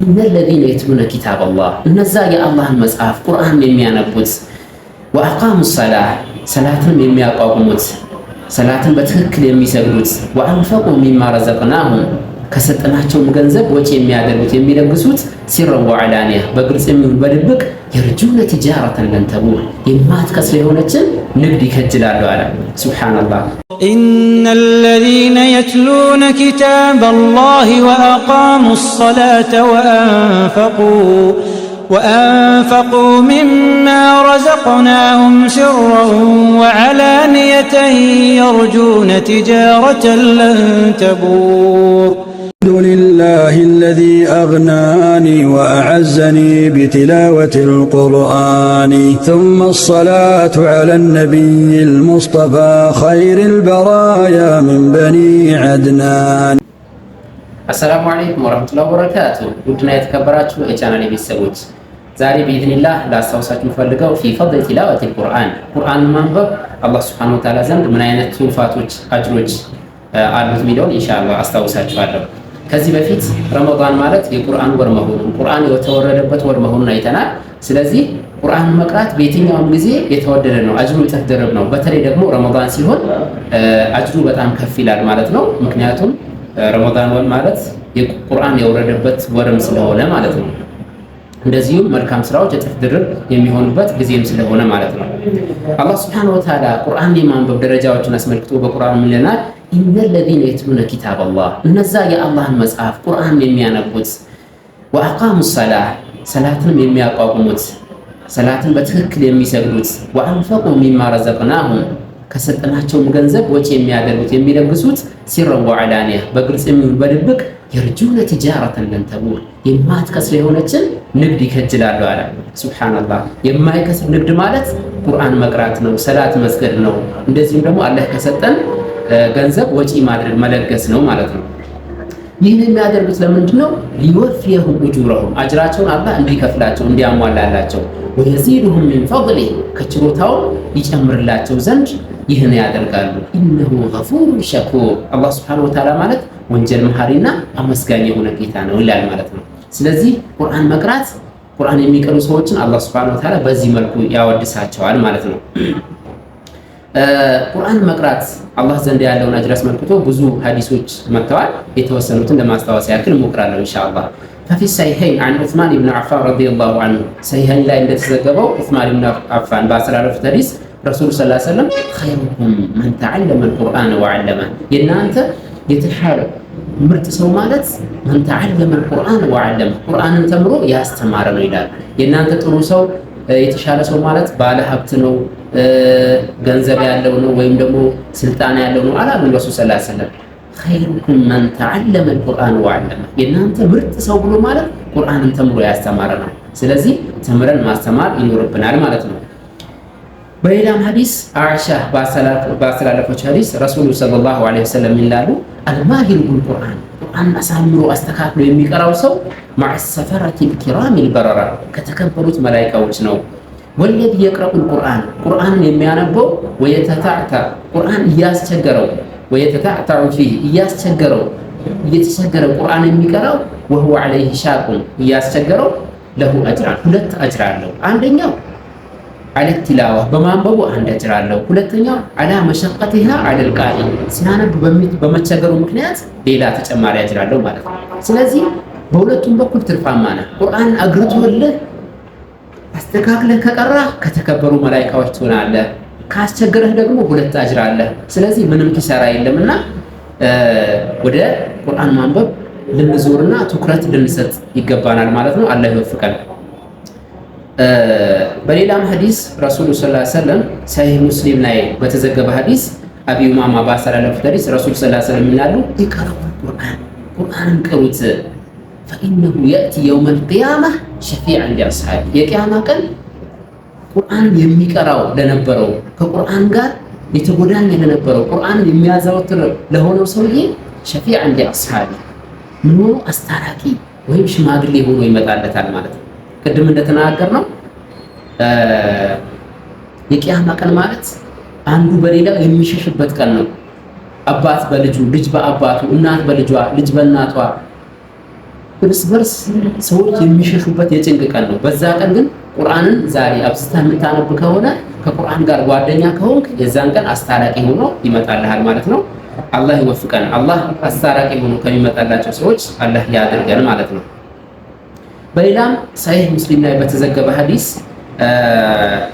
إن الذين يتلون كتاب الله النزا يا الله المصحف قرآن የሚያነቡት وأقاموا الصلاة صلاة የሚያቋቁሙት ሰላትን በትክክል የሚሰግዱት وأنفقوا مما رزقناهم ከሰጠናቸው ገንዘብ ወጪ የሚያደርጉት የሚለግሱት ሲረን ወዓላኒያ በግልጽ የሚሆን በድብቅ የርጁነ ትጃረተን ለን ተቡር የማትከስር የሆነችን ንግድ ይከጅላሉ አለ። ሱብሃንአላህ إن الذين يتلون كتاب الله وأقاموا الصلاة وأنفقوا مما رزقناهم سرا وعلانية يرجون تجارة لن تبور. الحمد لله الذي أغناني وأعزني بتلاوة القرآن ثم الصلاة على النبي المصطفى خير البرايا من بني عدنان. السلام عليكم ورحمة الله وبركاته. ودنا يتكبراتوا إجانا لبسوج زاري بإذن الله لا استوسعت مفلقه في فضل تلاوة القرآن. قرآن منبب الله سبحانه وتعالى زند من أين توفاتوج أجروج አሉት ሚሊዮን ኢንሻአላህ አስተዋውሳችኋለሁ። ከዚህ በፊት ረመዳን ማለት የቁርአን ወር መሆኑን ቁርአን የተወረደበት ወር መሆኑን አይተናል። ስለዚህ ቁርአን መቅራት በየትኛውም ጊዜ የተወደደ ነው፣ አጅሩ እጥፍ ድርብ ነው። በተለይ ደግሞ ረመዳን ሲሆን አጅሩ በጣም ከፍ ይላል ማለት ነው። ምክንያቱም ረመዳን ወር ማለት የቁርአን የወረደበት ወርም ስለሆነ ማለት ነው። እንደዚሁም መልካም ስራዎች እጥፍ ድርብ የሚሆኑበት ጊዜም ስለሆነ ማለት ነው። አላህ ሱብሓነሁ ወተዓላ ቁርአን የማንበብ ደረጃዎችን አስመልክቶ በቁርአን ምን ይለናል? ኢነ ለዚነ የትሉነ ኪታብ አላህ እነዛ የአላህን መጽሐፍ ቁርአን የሚያነቡት ወአቃሙ ሰላህ ሰላትን የሚያቋቁሙት ሰላትን በትክክል የሚሰግዱት ወአንፈቁ ሚማ ረዘቅናሁም ከሰጠናቸው ገንዘብ ወጪ የሚያደርጉት የሚለግሱት ሲረን ወዓላኒያ በግልጽ የሚሆን በድብቅ የርጁነ ትጃረተን ለን ተቡር የማትከስር የሆነችን ንግድ ይከጅላሉ አለ። ሱብሃንአላህ የማይከስር ንግድ ማለት ቁርአን መቅራት ነው፣ ሰላት መስገድ ነው። እንደዚሁም ደግሞ አላህ ከሰጠን ገንዘብ ወጪ ማድረግ መለገስ ነው ማለት ነው። ይህን የሚያደርጉት ለምንድን ነው? ሊወፊየሁም ኡጁረሁም አጅራቸውን አላህ እንዲከፍላቸው እንዲያሟላላቸው፣ ወየዚዱሁም ሚን ፈድሊ ከችሮታው ይጨምርላቸው ዘንድ ይህን ያደርጋሉ። ኢነሁ ገፉሩን ሸኩር አላህ ሱብሓነሁ ወተዓላ ማለት ወንጀል መሐሪና አመስጋኝ የሆነ ጌታ ነው ይላል ማለት ነው። ስለዚህ ቁርአን መቅራት ቁርአን የሚቀሩ ሰዎችን አላህ ሱብሓነሁ ወተዓላ በዚህ መልኩ ያወድሳቸዋል ማለት ነው። ቁርአን መቅራት አላህ ዘንድ ያለውን አጅር አስመልክቶ ብዙ ሐዲሶች መጥተዋል። የተወሰኑትን ለማስታወስ ያክል እሞክራለሁ ኢንሻአላህ። ففي الصحيحين عن عثمان بن عفان رضي الله عنه صحيحين ላይ እንደተዘገበው ዑስማን ብን አፋን ባስተላለፉት ሐዲስ ረሱል ሰለላሁ ዐለይሂ ወሰለም خيركم من تعلم القرآن وعلمه የናንተ የተሻለ ምርጥ ሰው ማለት من تعلم القرآن وعلمه ቁርአንን ተምሮ ያስተማረ ነው ይላል። የናንተ ጥሩ ሰው የተሻለ ሰው ማለት ባለ ሀብት ነው፣ ገንዘብ ያለው ነው፣ ወይም ደግሞ ስልጣን ያለው ነው አላሉ ረሱል ሰለላሁ ዐለይሂ ወሰለም። خيركم من تعلم القرآن وعلمه የናንተ ምርጥ ሰው ብሎ ማለት ቁርአንን ተምሮ ያስተማረ ነው። ስለዚህ ተምረን ማስተማር ይኖርብናል ማለት ነው። በሌላም ሐዲስ አኢሻ ባስተላለፈች ሐዲስ ረሱሉ ሰለላሁ ዐለይሂ ወሰለም ይላሉ አልማሂሩ ቢልቁርአን ቁርአን አሳምሮ አስተካክሎ የሚቀራው ሰው مع السفرة الكرام البررة ከተከበሩት መላእክቶች ነው። ወለዚ የቅረኡል ቁርአን ቁርአንን የሚያነበው ወየተታዕታ ቁርአን እያስቸገረው ወየተታዕታዑ ፊህ እያስቸገረው እየተቸገረ ቁርአን የሚቀራው وهو عليه شاق እያስቸገረው له አጅራን ሁለት አጅር አለው። አንደኛው على التلاوة በማንበቡ አንድ አጅር አለው። ሁለተኛው على مشقتها على القارئ ሲያነብ በመቸገሩ ምክንያት ሌላ ተጨማሪ አጅር አለው ማለት ነው። ስለዚህ በሁለቱም በኩል ትርፋማ ነህ። ቁርአን አግርቶልህ አስተካክለህ ከቀራህ ከተከበሩ መላእክቶች ትሆናለህ። ካስቸገረህ ደግሞ ሁለት አጅር አለ። ስለዚህ ምንም ኪሳራ የለምና ወደ ቁርአን ማንበብ ልንዞርና ትኩረት ልንሰጥ ይገባናል ማለት ነው። አላህ ይወፍቀን። በሌላም ሐዲስ ረሱሉ ሰለላሁ ዐለይሂ ወሰለም ሰሂህ ሙስሊም ላይ በተዘገበ ሐዲስ አቢ ኡማማ ባስተላለፉት ሐዲስ ረሱሉ ሰለላሁ ዐለይሂ ወሰለም ይላሉ ይቀራው ቁርአንን ቅሩት فإنه يأتي يوم القيامة شفيعا لأصحابه የቂያማ ቀን ቁርአን የሚቀራው ለነበረው ከቁርአን ጋር የተጎዳኘ ለነበረው ቁርአን የሚያዘወትር ለሆነው ሰውዬ شفيعا لأصحابه ምን ሆኖ አስታራቂ ወይም ሽማግሌ ሆኖ ይመጣለታል ማለት ነው። ቅድም እንደተናገርነው የቂያማ ቀን ማለት አንዱ በሌላው የሚሸሽበት ቀን ነው። አባት በልጁ፣ ልጅ በአባቱ፣ እናት በልጇ፣ ልጅ በእናቷ እርስ በርስ ሰዎች የሚሸሹበት የጭንቅ ቀን ነው። በዛ ቀን ግን ቁርአንን ዛሬ አብዝተህ የምታነብ ከሆነ ከቁርአን ጋር ጓደኛ ከሆንክ የዛን ቀን አስታራቂ ሆኖ ይመጣልሃል ማለት ነው። አላህ ይወፍቀን። አላህ አስታራቂ ሆኖ ከሚመጣላቸው ሰዎች አላህ ያድርገን ማለት ነው። በሌላም ሰሒህ ሙስሊም ላይ በተዘገበ ሐዲስ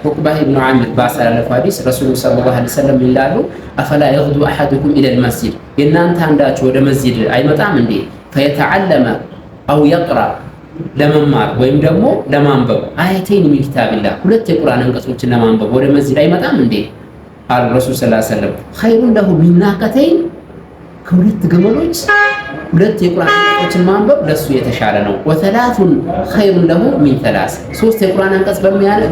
ዑቅባህ ኢብኑ ዓሚር ባስተላለፈው ሐዲስ ረሱሉ ሰለላሁ ዐለይሂ ወሰለም ይላሉ አፈላ የግዱ አሐዱኩም ኢለል መስጂድ የእናንተ አንዳችሁ ወደ መስጂድ አይመጣም እንዴ ፈየተዓለመ አው የቅራ ለመማር ወይም ደግሞ ለማንበብ አያተይን ሚን ኪታቢላህ ሁለት የቁርአን አንቀጾችን ለማንበብ ወደ መስጂድ አይመጣም እንዴ አሉ ረሱል ሰለላሁ ዐለይሂ ወሰለም ኸይሩን ለሁ ሚን ናቀተይን ከሁለት ግመሎች ሁለት የቁርአን አንቀጾችን ማንበብ ለሱ የተሻለ ነው። ወተላቱን ኸይሩን ለሁ ሚን ተላስ ሶስት የቁርአን አንቀጽ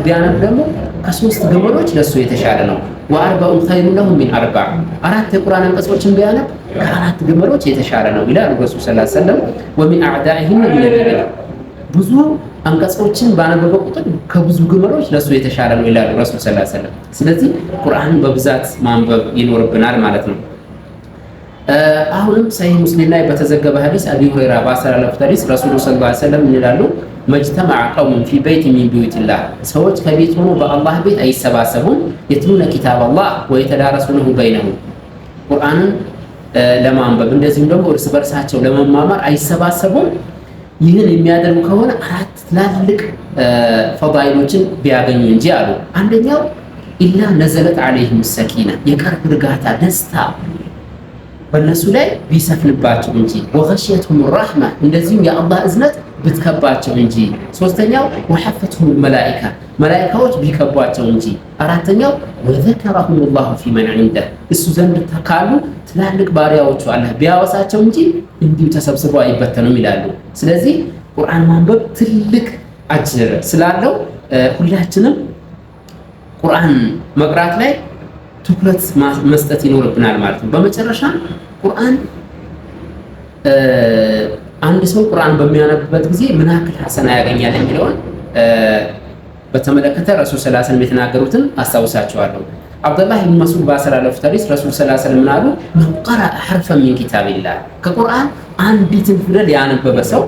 ቢያነብ ደግሞ ከሶስት ግመሎች ለሱ የተሻለ ነው። ወአርበኡን ኸይሩን ለሁ ሚን አርባዕ አራት የቁርአን አንቀጾችን ቢያነብ ከአራት ግመሎች የተሻለ ነው ይላሉ ረሱል ሰለላሁ ዐለይሂ ወሰለም። ወሚን አዕዳኢሂን ሚን አልኢብል ብዙ አንቀጾችን ባነበበ ቁጥር ከብዙ ግመሎች ለሱ የተሻለ ነው ይላሉ ረሱል ሰለላሁ ዐለይሂ ወሰለም። ስለዚህ ቁርአንን በብዛት ማንበብ ይኖርብናል ማለት ነው። አሁንም ሰሒህ ሙስሊም ላይ በተዘገበ ሐዲስ አቢ ሁረይራ ባስተላለፉት ሐዲስ ረሱሉ ሰለላሁ ዐለይሂ ወሰለም ይላሉ መጅተመዐ ቀውሙን ፊ በይት ሚን ቢዩቲላህ ሰዎች ከቤት ሆኖ በአላህ ቤት አይሰባሰቡም የትሉነ ኪታበላህ ወየተዳረሱነሁ በይነሁም ቁርአንን ለማንበብ እንደዚሁም ደግሞ እርስ በርሳቸው ለመማማር አይሰባሰቡም። ይህን የሚያደርጉ ከሆነ አራት ትላልቅ ፈዳኢሎችን ቢያገኙ እንጂ አሉ። አንደኛው ኢላ ነዘለት ዐለይሂም ሰኪና የቀልብ እርጋታ ደስታ በእነሱ ላይ ቢሰፍንባቸው እንጂ ወገሽየትሁም ረሕማ እንደዚሁም የአላህ እዝነት ብትከባቸው እንጂ። ሶስተኛው ወሐፈትሁም መላኢካ መላኢካዎች ቢከቧቸው እንጂ። አራተኛው ወዘከረሁም ላሁ ፊመን ዒንደህ እሱ ዘንድ ካሉ ትላልቅ ባሪያዎቹ አላህ ቢያወሳቸው እንጂ እንዲሁ ተሰብስበው አይበተኑም ይላሉ። ስለዚህ ቁርአን ማንበብ ትልቅ አጅር ስላለው ሁላችንም ቁርአን መቅራት ላይ ትኩረት መስጠት ይኖርብናል ማለት ነው። በመጨረሻ ቁርአን አንድ ሰው ቁርአን በሚያነብበት ጊዜ ምን ያክል ሐሰና ያገኛል የሚለውን በተመለከተ ረሱል ሰለላሁ ዐለይሂ ወሰለም የተናገሩትን አስታውሳቸዋለሁ። አብዱላህ ኢብኑ መስዑድ ባስተላለፉት ሐዲስ ረሱል ሰለላሁ ዐለይሂ ወሰለም ምን አሉ? መን ቀረአ ሐርፈን ሚን ኪታቢላህ ከቁርአን አንዲትን ፊደል ያነበበ ሰው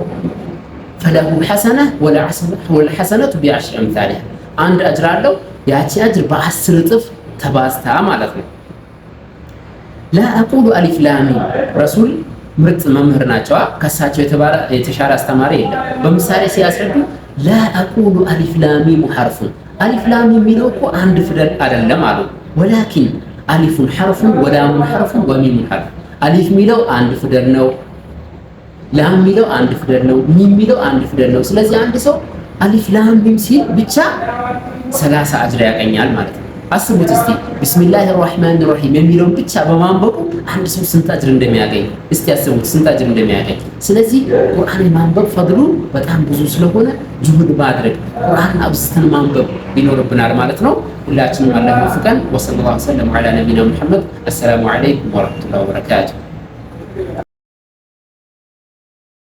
ፈለሁ ሐሰነ ወልሐሰነቱ ቢዐሽሪ አምሳሊሃ አንድ አጅር አለው። ያቺ አጅር በ10 እጥፍ ተባዝታ ማለት ነው። ላ አቁሉ አሊፍ ላም ሚም ረሱል ምርጥ መምህር ናቸው። ከሳቸው የተሻለ አስተማሪ የለም። በምሳሌ ሲያስረዱ ላ አቁሉ አሊፍ ላም ሚም ሐርፉን አሊፍ ላም የሚለው እኮ አንድ ፊደል አይደለም አሉ። ወላኪን አሊፉን ሐርፉን ወላሙን ሐርፉን ወሚሙን ሐርፍ አሊፍ የሚለው አንድ ፊደል ነው፣ ላም የሚለው አንድ ፊደል ነው፣ ሚም የሚለው አንድ ፊደል ነው። ስለዚህ አንድ ሰው አሊፍ ላም ሚም ሲል ብቻ 30 አጅር ያገኛል ማለት ነው። አስቡት እስቲ ቢስሚላሂ ራህማኒ ራሂም የሚለውን ብቻ በማንበቡ አንድ ሰው ስንት አጅር እንደሚያገኝ እስቲ አስቡት፣ ስንት አጅር እንደሚያገኝ። ስለዚህ ቁርአን ማንበብ ፈድሉ በጣም ብዙ ስለሆነ ጁሁድ ማድረግ ቁርአን አብዝተን ማንበብ ይኖርብናል ማለት ነው። ሁላችንም አላህ ይወፍቀን። ወሰለላሁ ዐለ ነቢይና ሙሐመድ። አሰላሙ ዐለይኩም ወረሕመቱላሂ ወበረካቱሁ።